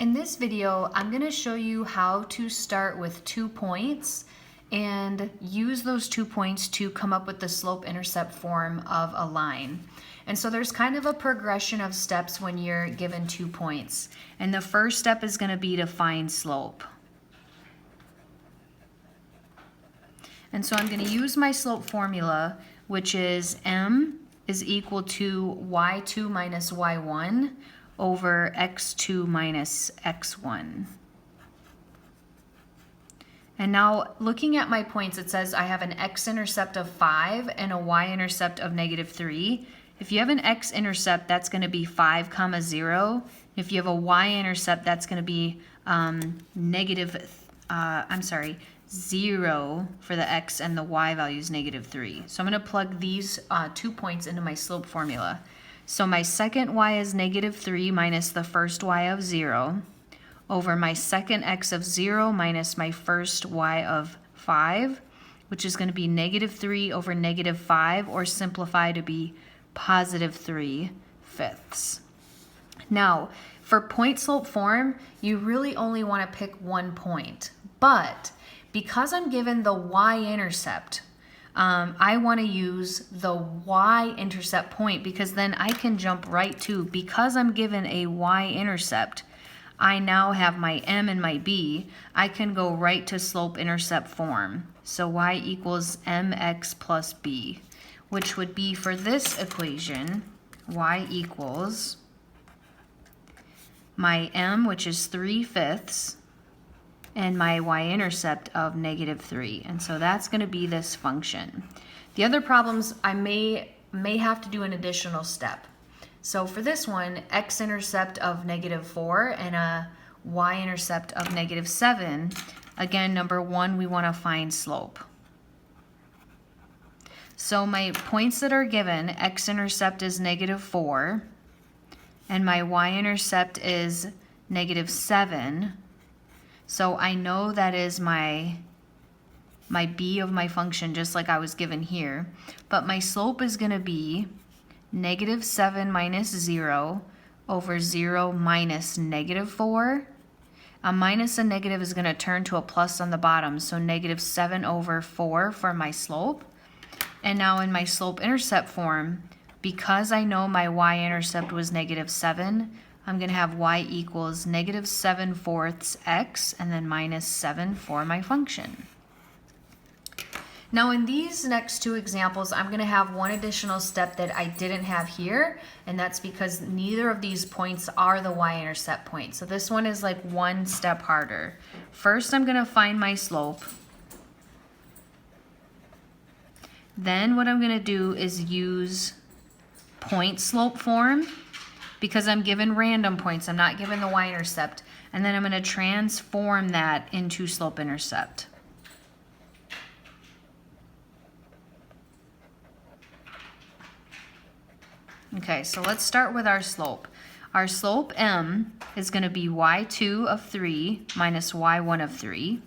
In this video, I'm going to show you how to start with 2 points and use those 2 points to come up with the slope-intercept form of a line. And so there's kind of a progression of steps when you're given 2 points. And the first step is going to be to find slope. And so I'm going to use my slope formula, which is m is equal to y2 minus y1 over x2 minus x1. And now looking at my points, it says I have an x-intercept of 5 and a y-intercept of -3. If you have an x-intercept, that's going to be 5, 0. If you have a y-intercept, that's going to be 0 for the x and the y value is -3. So I'm going to plug these 2 points into my slope formula. So my second y is -3 minus the first y of 0 over my second x of 0 minus my first y of 5, which is going to be -3 over -5, or simplify to be +3/5. Now, for point slope form, you really only want to pick one point. But because I'm given the y-intercept, I want to use the y-intercept point, because then I can jump right to, because I'm given a y-intercept, I now have my m and my b. I can go right to slope-intercept form. So y equals mx plus b, which would be, for this equation, y equals my m, which is 3/5, and my y-intercept of -3. And so that's going to be this function. The other problems, I may have to do an additional step. So for this one, x-intercept of -4 and a y-intercept of -7, again, number one, we want to find slope. So my points that are given, x-intercept is -4 and my y-intercept is -7. So I know that is my b of my function, just like I was given here. But my slope is going to be -7 minus 0 over 0 minus -4. A minus and negative is going to turn to a plus on the bottom, so -7 over 4 for my slope. And now in my slope-intercept form, because I know my y-intercept was -7, I'm going to have y equals -7/4 x and then -7 for my function. Now in these next two examples, I'm going to have one additional step that I didn't have here, and that's because neither of these points are the y-intercept point. So this one is like one step harder. First, I'm going to find my slope. Then what I'm going to do is use point slope form, because I'm given random points. I'm not given the y-intercept. And then I'm going to transform that into slope-intercept. Okay, so let's start with our slope. Our slope m is going to be y2 of 3 minus y1 of 3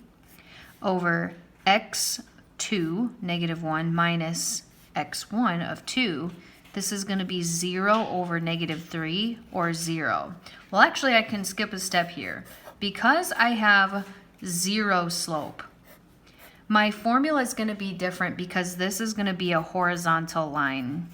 over x2, -1, minus x1 of 2. This is going to be 0 over -3, or 0. Well, actually, I can skip a step here. Because I have 0 slope, my formula is going to be different, because this is going to be a horizontal line.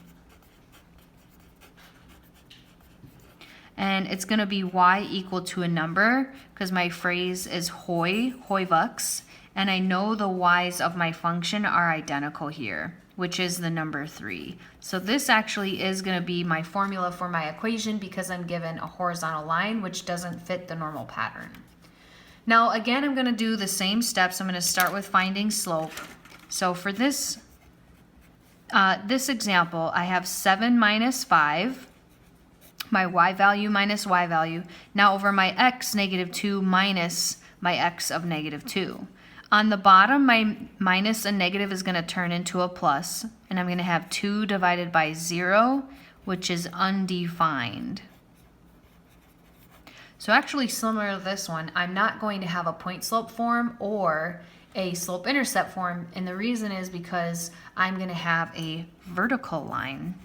And it's going to be y equal to a number, because my phrase is hoivux, and I know the y's of my function are identical here, which is the number 3. So this actually is going to be my formula for my equation, because I'm given a horizontal line which doesn't fit the normal pattern. Now again, I'm going to do the same steps. I'm going to start with finding slope. So for this example, I have 7 minus 5, my y value minus y value, now over my x, -2, minus my x of -2. On the bottom, my minus and negative is going to turn into a plus, and I'm going to have 2 divided by 0, which is undefined. So actually, similar to this one, I'm not going to have a point slope form or a slope intercept form, and the reason is because I'm going to have a vertical line.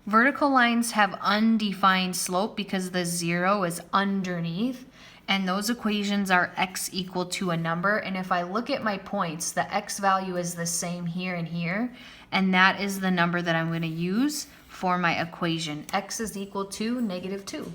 Vertical lines have undefined slope because the 0 is underneath, and those equations are x equal to a number. And if I look at my points, the x value is the same here and here, and that is the number that I'm going to use for my equation. X is equal to -2.